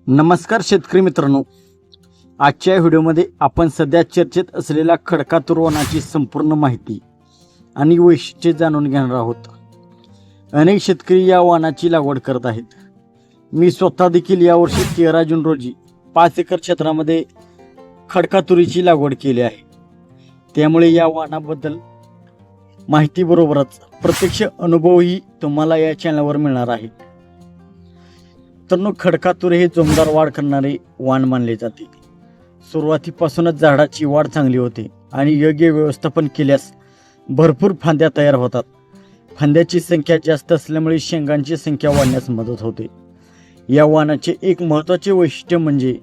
नमस्कार शेतकरी मित्रांनो, आजच्या व्हिडिओमध्ये आपण सध्या चर्चेत असलेल्या खडकातूर वनाची संपूर्ण माहिती आणि वैशिष्ट्ये जाणून घेणार आहोत. अनेक शेतकरी या वनाची लागवड करत आहेत. मी स्वतः देखील यावर्षी 13 जून रोजी 5 एकर क्षेत्रामध्ये खडकातुरीची लागवड केली आहे. त्यामुळे या वनाबद्दल माहितीबरोबरच प्रत्यक्ष अनुभवही तुम्हाला या चॅनलवर मिळणार आहे. तर खडकातूर हे जोमदार वाढ करणारे वाण मानले जाते. सुरुवातीपासूनच झाडाची वाढ चांगली होते आणि योग्य व्यवस्थापन केल्यास भरपूर फांद्या तयार होतात. फांद्याची संख्या जास्त असल्यामुळे शेंगांची संख्या वाढण्यास मदत होते. या वाणाचे एक महत्त्वाचे वैशिष्ट्य म्हणजे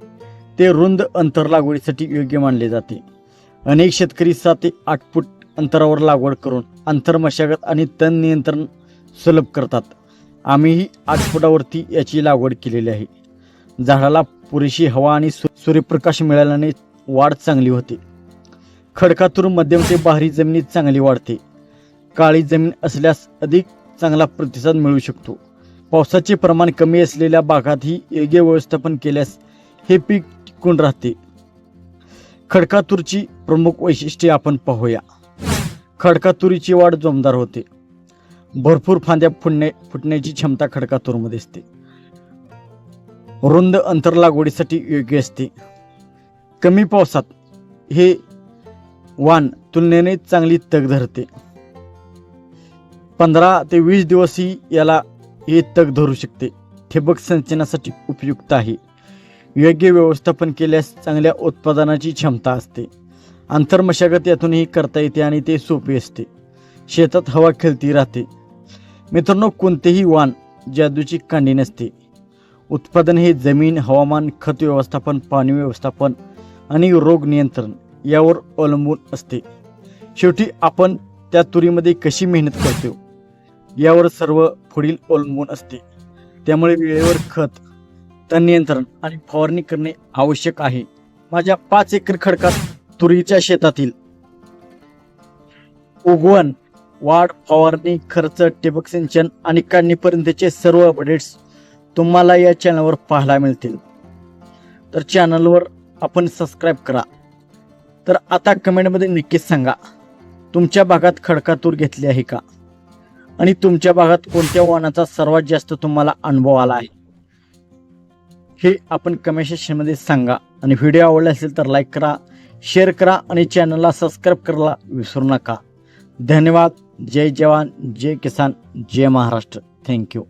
ते रुंद अंतर लागवडीसाठी योग्य मानले जाते. अनेक शेतकरी 7 ते 8 फूट अंतरावर लागवड करून अंतर मशागत आणि तण नियंत्रण सुलभ करतात. आम्हीही 8 फुटावरती याची लागवड केलेली आहे. झाडाला पुरेशी हवा आणि सूर्यप्रकाश मिळाल्याने वाढ चांगली होते. खडकातूर मध्यम ते भारी जमिनीत चांगली वाढते. काळी जमीन असल्यास अधिक चांगला प्रतिसाद मिळू शकतो. पावसाचे प्रमाण कमी असलेल्या भागातही योग्य व्यवस्थापन केल्यास हे पीक टिकून राहते. खडकातूरची प्रमुख वैशिष्ट्ये आपण पाहूया. खडकातुरीची वाढ जोमदार होते. भरपूर फांद्या फुटण्याची क्षमता खडकातूरमध्ये असते. रुंद अंतर लागवडीसाठी योग्य असते. कमी पावसात हे वाण तुलनेने चांगली तग धरते. 15 ते 20 दिवसही याला हे तग धरू शकते. ठिबक सिंचनासाठी उपयुक्त आहे. योग्य व्यवस्थापन केल्यास चांगल्या उत्पादनाची क्षमता असते. आंतरमशागत यातूनही करता येते आणि ते सोपे असते. शेतात हवा खेळती राहते. मित्रांनो, कोणतेही वाण जादूची कांडी नसते. उत्पादन हे जमीन, हवामान, खत व्यवस्थापन, पाणी व्यवस्थापन आणि रोग नियंत्रण यावर अवलंबून असते. शेवटी आपण त्या तुरीमध्ये कशी मेहनत करतो यावर सर्व पुढील अवलंबून असते. त्यामुळे वेळेवर खत, तण नियंत्रण आणि फवारणी करणे आवश्यक आहे. माझ्या 5 एकर खडकात तुरीच्या शेतातील उगवण, वाढ, फवारणी, खर्च, ठिबक सिंचन आणि काढणीपर्यंतचे सर्व अपडेट्स तुम्हाला या चॅनलवर पाहायला मिळतील. तर चॅनलवर आपण सबस्क्राईब करा. तर आता कमेंटमध्ये नक्कीच सांगा, तुमच्या भागात खडकातूर घेतली आहे का आणि तुमच्या भागात कोणत्या वाणाचा सर्वात जास्त तुम्हाला अनुभव आला आहे हे आपण कमेंट सेक्शनमध्ये सांगा. आणि व्हिडिओ आवडला असेल तर लाईक करा, शेअर करा आणि चॅनलला सबस्क्राईब करायला विसरू नका. धन्यवाद. जय जवान, जय किसान, जय महाराष्ट्र. थँक्यू.